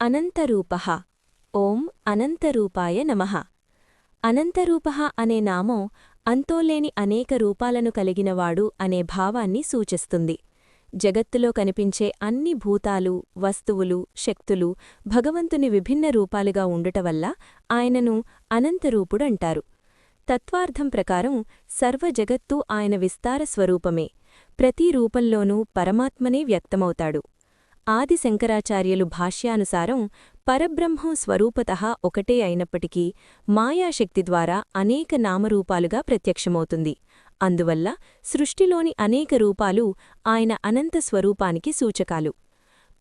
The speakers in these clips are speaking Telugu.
అనంతరూపః. ఓం అనంతరూపాయ నమః. అనంతరూపః అనే నామం అంతోలేని అనేక రూపాలను కలిగినవాడు అనే భావాన్ని సూచిస్తుంది. జగత్తులో కనిపించే అన్ని భూతాలు, వస్తువులు, శక్తులు భగవంతుని విభిన్న రూపాలుగా ఉండుటవల్ల ఆయనను అనంతరూపుడంటారు. తత్వార్థం ప్రకారం సర్వజగత్తు ఆయన విస్తార స్వరూపమే. ప్రతి రూపంలోనూ పరమాత్మనే వ్యక్తమవుతాడు. ఆది శంకరాచార్యులు భాష్యానుసారం పరబ్రహ్మం స్వరూపతః ఒకటే అయినప్పటికీ మాయాశక్తి ద్వారా అనేక నామరూపాలుగా ప్రత్యక్షమవుతుంది. అందువల్ల సృష్టిలోని అనేక రూపాలు ఆయన అనంత స్వరూపానికి సూచకాలు.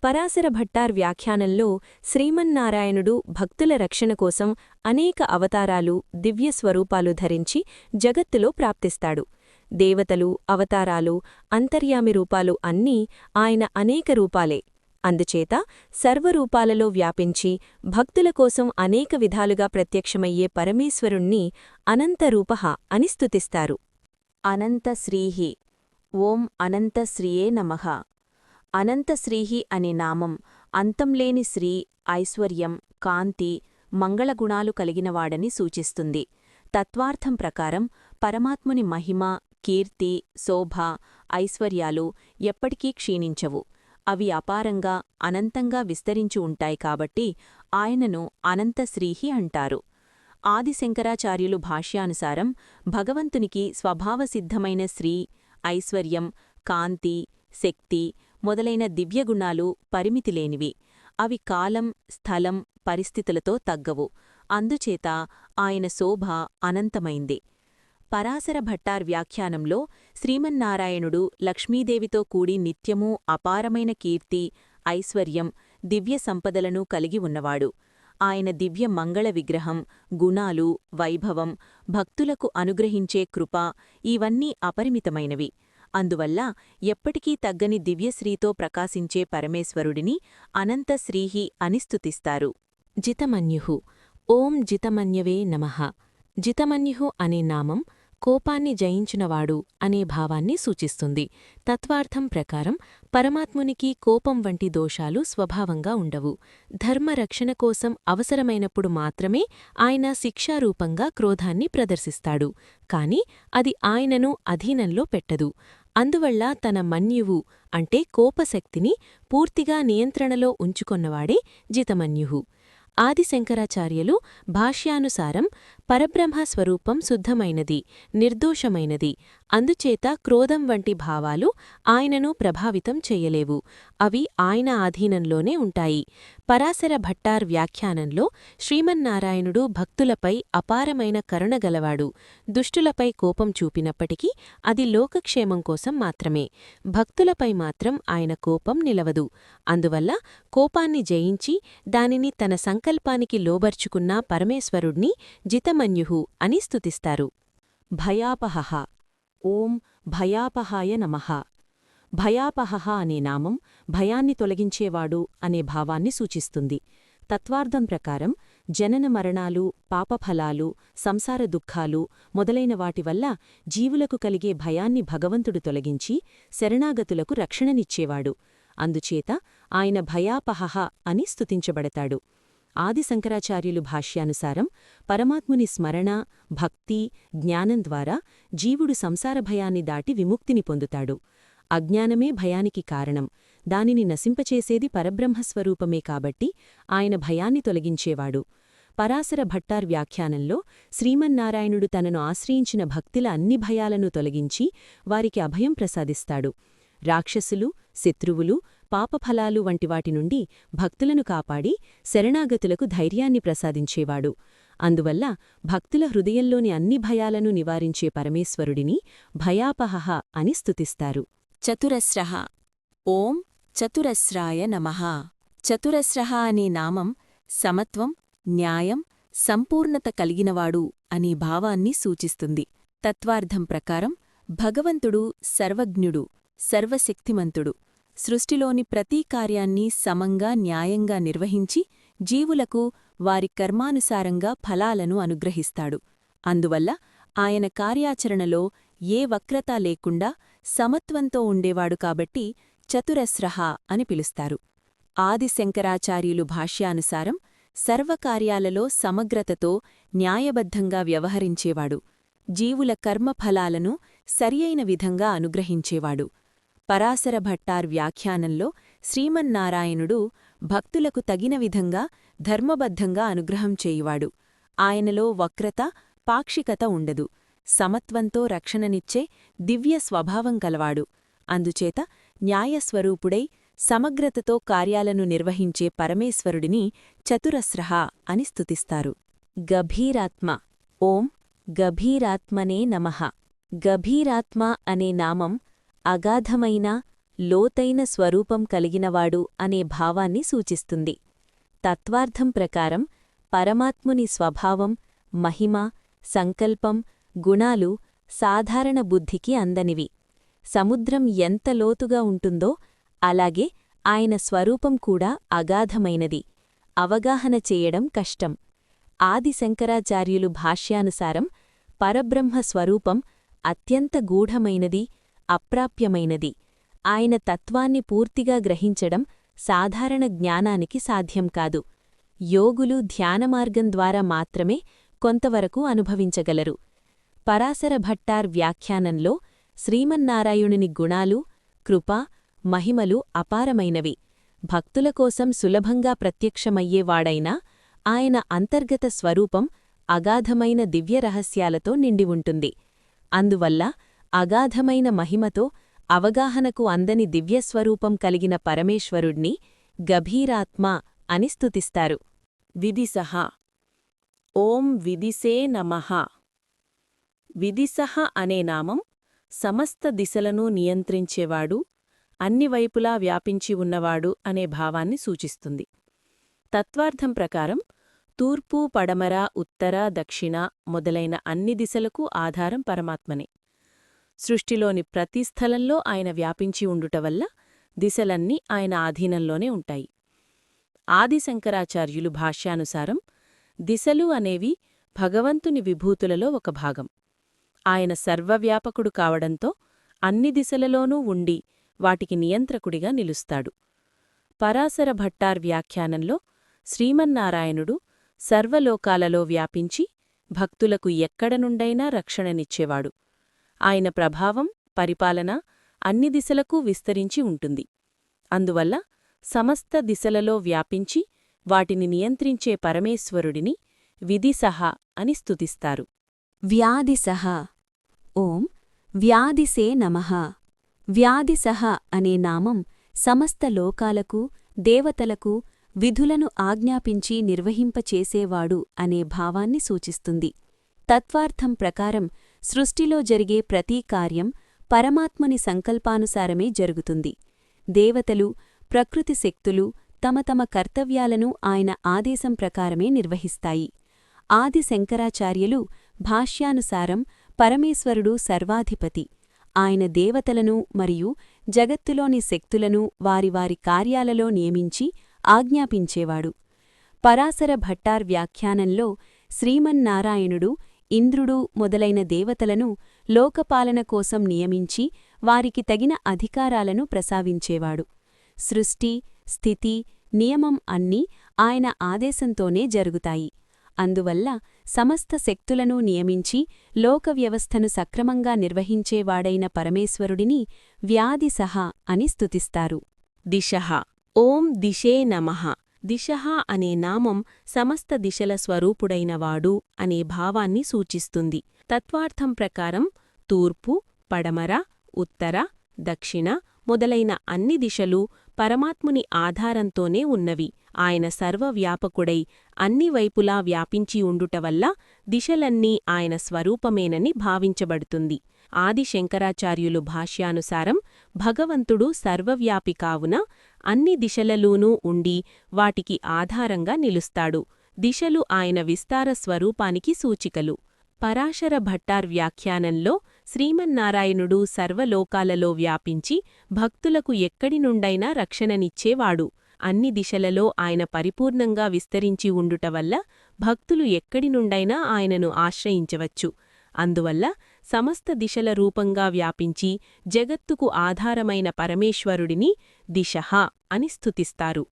పరాశర భట్టార్ వ్యాఖ్యానంలో శ్రీమన్నారాయణుడు భక్తుల రక్షణ కోసం అనేక అవతారాలు, దివ్య స్వరూపాలు ధరించి జగత్తులో ప్రాప్తిస్తాడు. దేవతలు, అవతారాలు, అంతర్యామి రూపాలు అన్నీ ఆయన అనేక రూపాలే. అందుచేత సర్వరూపాలలో వ్యాపించి భక్తుల కోసం అనేక విధాలుగా ప్రత్యక్షమయ్యే పరమేశ్వరుణ్ణి అనంతరూపః అని స్తుతిస్తారు. అనంతశ్రీః. ఓం అనంతశ్రీయే నమః. అనంతశ్రీః అనే నామం అంతంలేని శ్రీ, ఐశ్వర్యం, కాంతి, మంగళగుణాలు కలిగినవాడని సూచిస్తుంది. తత్వార్థం ప్రకారం పరమాత్ముని మహిమ, కీర్తి, శోభ, ఐశ్వర్యాలు ఎప్పటికీ క్షీణించవు. అవి అపారంగా, అనంతంగా విస్తరించి ఉంటాయి కాబట్టి ఆయనను అనంతశ్రీః అంటారు. ఆదిశంకరాచార్యులు భాష్యానుసారం భగవంతునికి స్వభావసిద్ధమైన శ్రీ, ఐశ్వర్యం, కాంతి, శక్తి మొదలైన దివ్యగుణాలు పరిమితిలేనివి. అవి కాలం, స్థలం, పరిస్థితులతో తగ్గవు. అందుచేత ఆయన శోభ అనంతమైంది. పరాశర భట్టార్ వ్యాఖ్యానంలో శ్రీమన్నారాయణుడు లక్ష్మీదేవితో కూడి నిత్యమూ అపారమైన కీర్తి, ఐశ్వర్యం, దివ్య సంపదలను కలిగి ఉన్నవాడు. ఆయన దివ్య మంగళ విగ్రహం, గుణాలు, వైభవం, భక్తులకు అనుగ్రహించే కృప ఇవన్నీ అపరిమితమైనవి. అందువల్ల ఎప్పటికీ తగ్గని దివ్యశ్రీతో ప్రకాశించే పరమేశ్వరుడిని అనంతశ్రీః అని స్తుతిస్తారు. జితమన్యుః. ఓం జితమన్యవే నమః. జితమన్యుః అనే నామం కోపాన్ని జయించినవాడు అనే భావాన్ని సూచిస్తుంది. తత్వార్థం ప్రకారం పరమాత్మునికి కోపం వంటి దోషాలు స్వభావంగా ఉండవు. ధర్మరక్షణ కోసం అవసరమైనప్పుడు మాత్రమే ఆయన శిక్షారూపంగా క్రోధాన్ని ప్రదర్శిస్తాడు. కాని అది ఆయనను అధీనంలో పెట్టదు. అందువల్ల తన మన్యువు అంటే కోపశక్తిని పూర్తిగా నియంత్రణలో ఉంచుకొన్నవాడే జితమన్యుః. ఆదిశంకరాచార్యులు భాష్యానుసారం పరబ్రహ్మ స్వరూపం శుద్ధమైనది, నిర్దోషమైనది. అందుచేత క్రోధం వంటి భావాలు ఆయనను ప్రభావితం చెయ్యలేవు. అవి ఆయన ఆధీనంలోనే ఉంటాయి. పరాశర భట్టార్ వ్యాఖ్యానంలో శ్రీమన్నారాయణుడు భక్తులపై అపారమైన కరుణగలవాడు. దుష్టులపై కోపం చూపినప్పటికీ అది లోకక్షేమం కోసం మాత్రమే. భక్తులపై మాత్రం ఆయన కోపం నిలవదు. అందువల్ల కోపాన్ని జయించి దానిని తన సంకల్పానికి లోబర్చుకున్న పరమేశ్వరుణ్ణి జితమన్యుః అని స్తుతిస్తారు. భయాపహః. ఓం భయాపహాయ నమః. భయాపహః అనే నామం భయాన్ని తొలగించేవాడు అనే భావాన్ని సూచిస్తుంది. తత్వార్థం ప్రకారం జనన మరణాలు, పాపఫలాలు, సంసార దుఃఖాలు మొదలైన వాటివల్ల జీవులకు కలిగే భయాన్ని భగవంతుడు తొలగించి శరణాగతులకు రక్షణనిచ్చేవాడు. అందుచేత ఆయన భయాపహః అని స్తుతించబడతాడు. ఆదిశంకరాచార్యులు భాష్యానుసారం పరమాత్ముని స్మరణ, భక్తి, జ్ఞానం ద్వారా జీవుడు సంసార భయాన్ని దాటి విముక్తిని పొందుతాడు. అజ్ఞానమే భయానికి కారణం. దానిని నశింపచేసేది పరబ్రహ్మస్వరూపమే కాబట్టి ఆయన భయాన్ని తొలగించేవాడు. పరాశర భట్టార్ వ్యాఖ్యానంలో శ్రీమన్నారాయణుడు తనను ఆశ్రయించిన భక్తుల అన్ని భయాలను తొలగించి వారికి అభయం ప్రసాదిస్తాడు. రాక్షసులు, శత్రువులు, పాపఫలాలు వంటివాటి నుండి భక్తులను కాపాడి శరణాగతులకు ధైర్యాన్ని ప్రసాదించేవాడు. అందువల్ల భక్తుల హృదయంలోని అన్ని భయాలను నివారించే పరమేశ్వరుడిని భయాపహః అని స్తుతిస్తారు. చతురస్రః. ఓం చతురస్రాయ నమః. చతురస్రః అనే నామం సమత్వం, న్యాయం, సంపూర్ణత కలిగినవాడు అనే భావాన్ని సూచిస్తుంది. తత్వార్థం ప్రకారం భగవంతుడు సర్వజ్ఞుడు, సర్వశక్తిమంతుడు. సృష్టిలోని ప్రతీ కార్యాన్ని సమంగా, న్యాయంగా నిర్వహించి జీవులకు వారి కర్మానుసారంగా ఫలాలను అనుగ్రహిస్తాడు. అందువల్ల ఆయన కార్యాచరణలో ఏ వక్రతా లేకుండా సమత్వంతో ఉండేవాడు కాబట్టి చతురస్రః అని పిలుస్తారు. ఆదిశంకరాచార్యులు భాష్యానుసారం సర్వకార్యాలలో సమగ్రతతో న్యాయబద్ధంగా వ్యవహరించేవాడు. జీవుల కర్మఫలాలను సరియైన విధంగా అనుగ్రహించేవాడు. పరాశర భట్టార్ వ్యాఖ్యానంలో శ్రీమన్నారాయణుడు భక్తులకు తగిన విధంగా ధర్మబద్ధంగా అనుగ్రహం చేయువాడు. ఆయనలో వక్రత, పాక్షికత ఉండదు. సమత్వంతో రక్షణనిచ్చే దివ్య స్వభావం కలవాడు. అందుచేత న్యాయస్వరూపుడై సమగ్రతతో కార్యాలను నిర్వహించే పరమేశ్వరుడిని చతురస్రః అని స్తుతిస్తారు. గభీరాత్మ. ఓం గభీరాత్మనే నమః. గభీరాత్మ అనే నామం అగాధమైన, లోతైన స్వరూపం కలిగినవాడు అనే భావాన్ని సూచిస్తుంది. తత్వార్థం ప్రకారం పరమాత్ముని స్వభావం, మహిమ, సంకల్పం, గుణాలు సాధారణ బుద్ధికి అందనివి. సముద్రం ఎంత లోతుగా ఉంటుందో అలాగే ఆయన స్వరూపం కూడా అగాధమైనది. అవగాహన చేయడం కష్టం. ఆదిశంకరాచార్యులు భాష్యానుసారం పరబ్రహ్మ స్వరూపం అత్యంత గూఢమైనది, అప్రాప్యమైనది. ఆయన తత్వాన్ని పూర్తిగా గ్రహించడం సాధారణ జ్ఞానానికి సాధ్యం కాదు. యోగులు ధ్యానమార్గం ద్వారా మాత్రమే కొంతవరకు అనుభవించగలరు. పరాశర భట్టార్ వ్యాఖ్యానంలో శ్రీమన్నారాయణుని గుణాలు, కృప, మహిమలు అపారమైనవి. భక్తుల కోసం సులభంగా ప్రత్యక్షమయ్యేవాడైనా ఆయన అంతర్గత స్వరూపం అగాధమైన దివ్యరహస్యాలతో నిండి ఉంటుంది. అందువల్ల అగాధమైన మహిమతో అవగాహనకు అందని దివ్యస్వరూపం కలిగిన పరమేశ్వరుణ్ణి గభీరాత్మ అని స్తుతిస్తారు. విదిశః. ఓం విదిశే నమః. విదిశః అనే నామం సమస్త దిశలను నియంత్రించేవాడు, అన్ని వైపులా వ్యాపించి ఉన్నవాడు అనే భావాన్ని సూచిస్తుంది. తత్వార్థం ప్రకారం తూర్పు, పడమర, ఉత్తర, దక్షిణ మొదలైన అన్ని దిశలకు ఆధారం పరమాత్మనే. సృష్టిలోని ప్రతి స్థలంలో ఆయన వ్యాపించి ఉండుటవల్ల దిశలన్నీ ఆయన ఆధీనంలోనే ఉంటాయి. ఆదిశంకరాచార్యులు భాష్యానుసారం దిశలు అనేవి భగవంతుని విభూతులలో ఒక భాగం. ఆయన సర్వవ్యాపకుడు కావడంతో అన్ని దిశలలోనూ ఉండి వాటికి నియంత్రకుడిగా నిలుస్తాడు. పరాశర భట్టార్ వ్యాఖ్యానంలో శ్రీమన్నారాయణుడు సర్వలోకాలలో వ్యాపించి భక్తులకు ఎక్కడనుండైనా రక్షణనిచ్చేవాడు. ఆయన ప్రభావం, పరిపాలన అన్ని దిశలకూ విస్తరించి ఉంటుంది. అందువల్ల సమస్త దిశలలో వ్యాపించి వాటిని నియంత్రించే పరమేశ్వరుడిని విదిశః అని స్తుతిస్తారు. వ్యాదిశః. ఓం వ్యాదిసే నమః. వ్యాదిశః అనే నామం సమస్త లోకాలకు, దేవతలకు విధులను ఆజ్ఞాపించి నిర్వహింపచేసేవాడు అనే భావాన్ని సూచిస్తుంది. తత్వార్థం ప్రకారం సృష్టిలో జరిగే ప్రతీ కార్యం పరమాత్ముని సంకల్పానుసారమే జరుగుతుంది. దేవతలు, ప్రకృతి శక్తులు తమ తమ కర్తవ్యాలను ఆయన ఆదేశం ప్రకారమే నిర్వహిస్తాయి. ఆదిశంకరాచార్యులు భాష్యానుసారం పరమేశ్వరుడు సర్వాధిపతి. ఆయన దేవతలను మరియు జగత్తులోని శక్తులను వారి వారి కార్యాలలో నియమించి ఆజ్ఞాపించేవాడు. పరాశర భట్టార్ వ్యాఖ్యానంలో శ్రీమన్నారాయణుడు ఇంద్రుడు మొదలైన దేవతలను లోకపాలన కోసం నియమించి వారికి తగిన అధికారాలను ప్రసావించేవాడు. సృష్టి, స్థితి, నియమం అన్నీ ఆయన ఆదేశంతోనే జరుగుతాయి. అందువల్ల సమస్త శక్తులను నియమించి లోకవ్యవస్థను సక్రమంగా నిర్వహించేవాడైన పరమేశ్వరుడిని వ్యాదిశః అని స్తుతిస్తారు. దిశః. ఓం దిశే నమః. దిశః అనే నామం సమస్త దిశల స్వరూపుడైనవాడు అనే భావాన్ని సూచిస్తుంది. తత్వార్థం ప్రకారం తూర్పు, పడమర, ఉత్తర, దక్షిణ మొదలైన అన్ని దిశలు పరమాత్ముని ఆధారంతోనే ఉన్నవి. ఆయన సర్వవ్యాపకుడై అన్ని వైపులా వ్యాపించి ఉండుటవల్ల దిశలన్నీ ఆయన స్వరూపమేనని భావించబడుతుంది. ఆదిశంకరాచార్యులు భాష్యానుసారం భగవంతుడు సర్వవ్యాపి కావున అన్ని దిశలలోనూ ఉండి వాటికి ఆధారంగా నిలుస్తాడు. దిశలు ఆయన విస్తార స్వరూపానికి సూచికలు. పరాశర భట్టార్ వ్యాఖ్యానంలో శ్రీమన్నారాయణుడు సర్వలోకాలలో వ్యాపించి భక్తులకు ఎక్కడినుండైనా రక్షణనిచ్చేవాడు. అన్ని దిశలలో ఆయన పరిపూర్ణంగా విస్తరించి ఉండుటవల్ల భక్తులు ఎక్కడినుండైనా ఆయనను ఆశ్రయించవచ్చు. అందువల్ల సమస్త దిశల రూపంగా వ్యాపించి జగత్తుకు ఆధారమైన పరమేశ్వరుడిని దిశః అని స్తుతిస్తారు.